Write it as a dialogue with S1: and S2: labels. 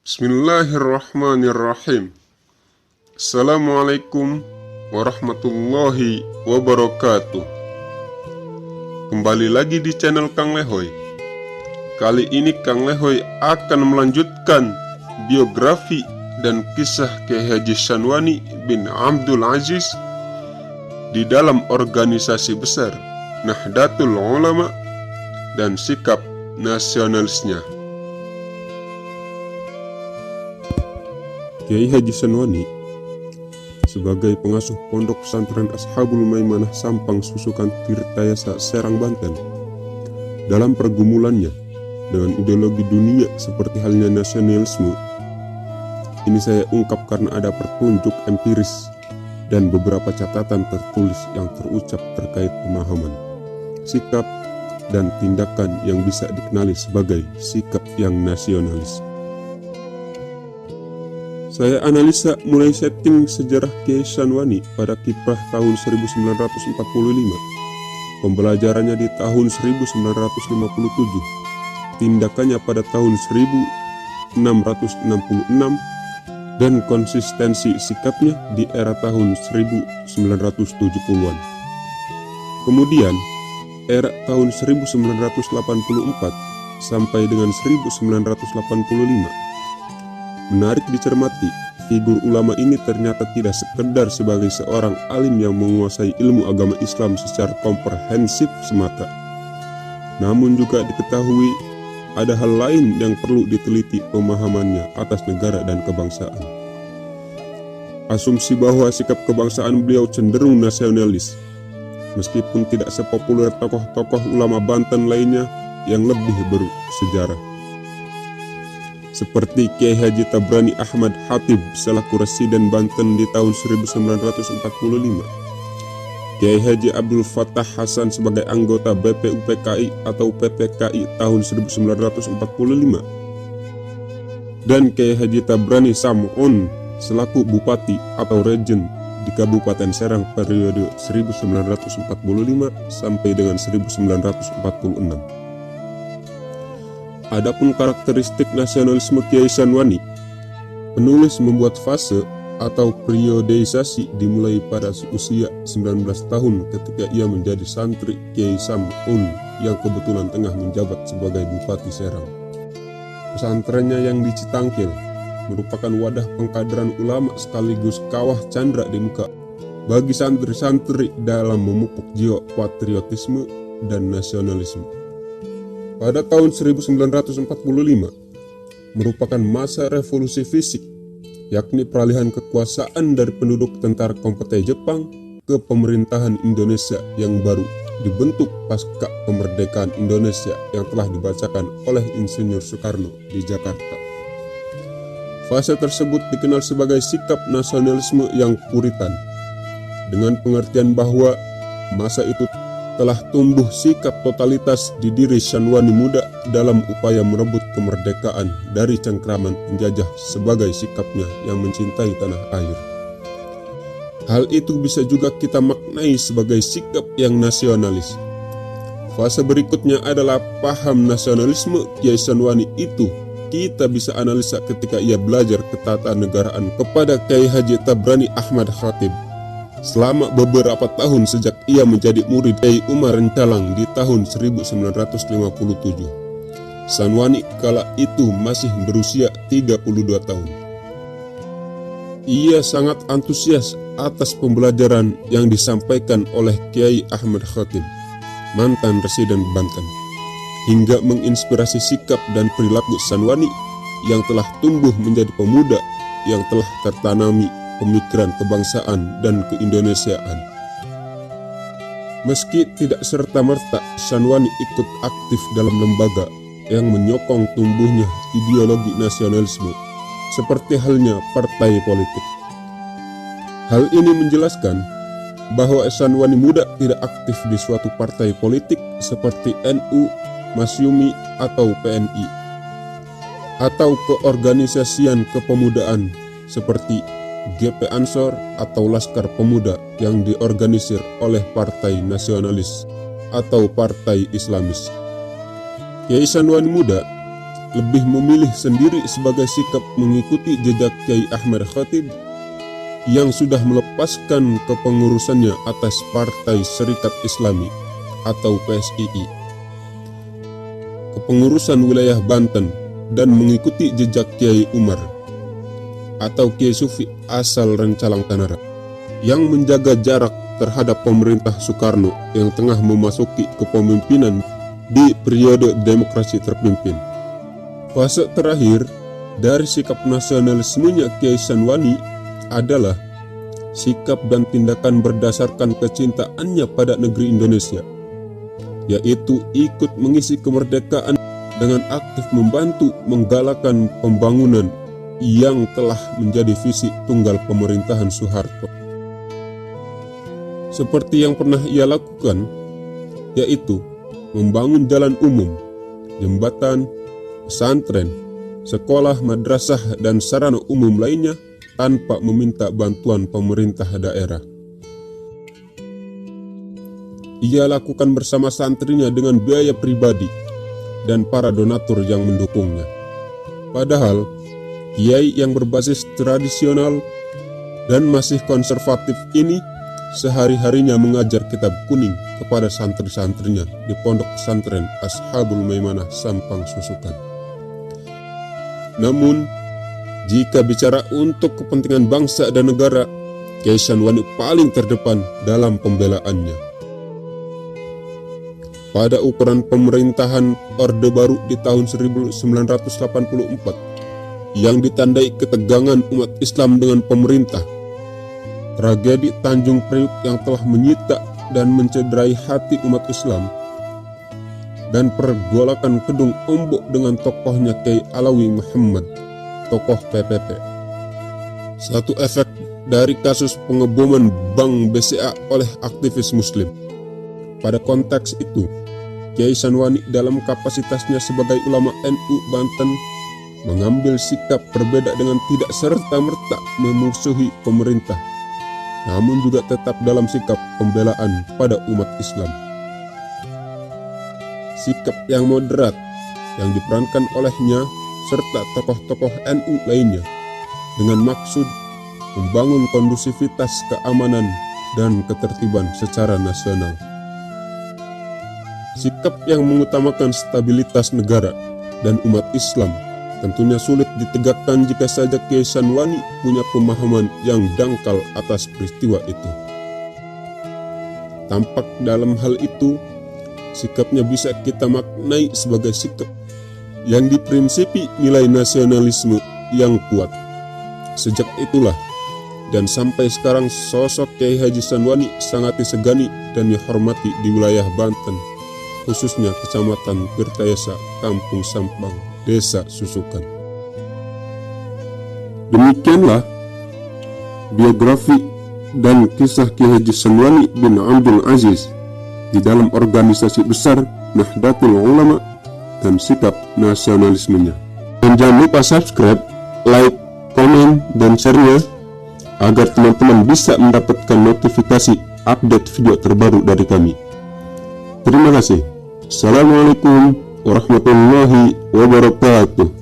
S1: Bismillahirrahmanirrahim. Assalamualaikum warahmatullahi wabarakatuh. Kembali lagi di channel Kang Lehoy. Kali ini Kang Lehoy akan melanjutkan biografi dan kisah Kiai Haji Sanwani bin Abdul Aziz di dalam organisasi besar Nahdlatul Ulama dan sikap nasionalisnya. Kiai Haji Sanwani sebagai pengasuh pondok pesantren Ashabul Maimanah Sampang Susukan Tirtayasa Serang Banten, dalam pergumulannya dengan ideologi dunia seperti halnya nasionalisme, ini saya ungkap karena ada petunjuk empiris dan beberapa catatan tertulis yang terucap terkait pemahaman, sikap, dan tindakan yang bisa dikenali sebagai sikap yang nasionalis. Saya analisa mulai setting sejarah Kiai Sanwani pada kiprah tahun 1945, pembelajarannya di tahun 1957, tindakannya pada tahun 1666, dan konsistensi sikapnya di era tahun 1970-an. Kemudian, era tahun 1984 sampai dengan 1985. Menarik dicermati, figur ulama ini ternyata tidak sekedar sebagai seorang alim yang menguasai ilmu agama Islam secara komprehensif semata, namun juga diketahui ada hal lain yang perlu diteliti pemahamannya atas negara dan kebangsaan. Asumsi bahwa sikap kebangsaan beliau cenderung nasionalis, meskipun tidak sepopuler tokoh-tokoh ulama Banten lainnya yang lebih bersejarah, seperti Kiai Haji Tabrani Ahmad Khatib selaku Residen Banten di tahun 1945, Kiai Haji Abdul Fattah Hasan sebagai anggota BPUPKI atau PPKI tahun 1945, dan Kiai Haji Tabrani Sam'un selaku Bupati atau Regen di Kabupaten Serang periode 1945 sampai dengan 1946. Adapun karakteristik nasionalisme Kiai Sanwani, penulis membuat fase atau periodisasi dimulai pada usia 19 tahun ketika ia menjadi santri Kiai Sam'un yang kebetulan tengah menjabat sebagai Bupati Serang. Pesantrennya yang di Citangkil merupakan wadah pengkaderan ulama sekaligus kawah candra di muka bagi santri-santri dalam memupuk jiwa patriotisme dan nasionalisme. Pada tahun 1945 merupakan masa revolusi fisik, yakni peralihan kekuasaan dari penduduk tentara Kompete Jepang ke pemerintahan Indonesia yang baru dibentuk pasca kemerdekaan Indonesia yang telah dibacakan oleh Insinyur Soekarno di Jakarta. Fase tersebut dikenal sebagai sikap nasionalisme yang puritan, dengan pengertian bahwa masa itu telah tumbuh sikap totalitas di diri Sanwani muda dalam upaya merebut kemerdekaan dari cengkraman penjajah sebagai sikapnya yang mencintai tanah air. Hal itu bisa juga kita maknai sebagai sikap yang nasionalis. Fase berikutnya adalah paham nasionalisme Kiai Sanwani itu kita bisa analisa ketika ia belajar ketatanegaraan kepada Kiai Haji Tabrani Ahmad Khatib selama beberapa tahun sejak ia menjadi murid Kiai Umar Rencalang di tahun 1957. Sanwani kala itu masih berusia 32 tahun. Ia sangat antusias atas pembelajaran yang disampaikan oleh Kiai Ahmad Khatib, mantan Residen Banten, hingga menginspirasi sikap dan perilaku Sanwani yang telah tumbuh menjadi pemuda yang telah tertanami pemikiran kebangsaan dan keindonesiaan. Meski tidak serta-merta Sanwani ikut aktif dalam lembaga yang menyokong tumbuhnya ideologi nasionalisme, seperti halnya partai politik. Hal ini menjelaskan bahwa Sanwani muda tidak aktif di suatu partai politik seperti NU Masyumi atau PNI, atau keorganisasian kepemudaan seperti GP Ansor atau Laskar Pemuda yang diorganisir oleh partai nasionalis atau partai Islamis. Kiai Sanwani Muda lebih memilih sendiri sebagai sikap mengikuti jejak Kiai Ahmad Khatib yang sudah melepaskan kepengurusannya atas Partai Serikat Islami atau PSII, kepengurusan wilayah Banten, dan mengikuti jejak Kiai Umar atau Kiai Sufi asal Rencalang Tanara yang menjaga jarak terhadap pemerintah Soekarno yang tengah memasuki kepemimpinan di periode demokrasi terpimpin. Fase terakhir dari sikap nasionalismenya Kiai Sanwani adalah sikap dan tindakan berdasarkan kecintaannya pada negeri Indonesia, yaitu ikut mengisi kemerdekaan dengan aktif membantu menggalakkan pembangunan yang telah menjadi visi tunggal pemerintahan Soeharto. Seperti yang pernah ia lakukan, yaitu membangun jalan umum, jembatan, pesantren, sekolah, madrasah, dan sarana umum lainnya tanpa meminta bantuan pemerintah daerah. Ia lakukan bersama santrinya dengan biaya pribadi dan para donatur yang mendukungnya. Padahal, kiai yang berbasis tradisional dan masih konservatif ini sehari-harinya mengajar kitab kuning kepada santri-santrinya di pondok pesantren Ashabul Maimanah Sampang Susukan. Namun, jika bicara untuk kepentingan bangsa dan negara, Kiai Sanwani paling terdepan dalam pembelaannya. Pada ukuran pemerintahan Orde Baru di tahun 1984 yang ditandai ketegangan umat Islam dengan pemerintah, tragedi Tanjung Priuk yang telah menyita dan mencederai hati umat Islam, dan pergolakan Kedung Ombok dengan tokohnya Kiai Alawi Muhammad, tokoh PPP. Satu efek dari kasus pengeboman Bank BCA oleh aktivis Muslim. Pada konteks itu, Kiai Sanwani dalam kapasitasnya sebagai ulama NU Banten mengambil sikap berbeda dengan tidak serta-merta memusuhi pemerintah, namun juga tetap dalam sikap pembelaan pada umat Islam. Sikap yang moderat yang diperankan olehnya serta tokoh-tokoh NU lainnya dengan maksud membangun kondusivitas keamanan dan ketertiban secara nasional. Sikap yang mengutamakan stabilitas negara dan umat Islam tentunya sulit ditegakkan jika saja Kiai Sanwani punya pemahaman yang dangkal atas peristiwa itu. Tampak dalam hal itu, sikapnya bisa kita maknai sebagai sikap yang diprinsipi nilai nasionalisme yang kuat. Sejak itulah dan sampai sekarang sosok Kiai Haji Sanwani sangat disegani dan dihormati di wilayah Banten, khususnya Kecamatan Tirtayasa, Kampung Sampang, Desa Susukan. Demikianlah biografi dan kisah Kiai Haji Sanwani bin Abdul Aziz di dalam organisasi besar Nahdlatul Ulama dan sikap nasionalismenya. Dan jangan lupa subscribe, like, komen, dan share-nya agar teman-teman bisa mendapatkan notifikasi update video terbaru dari kami. Terima kasih. Assalamualaikum warahmatullahi wabarakatuh.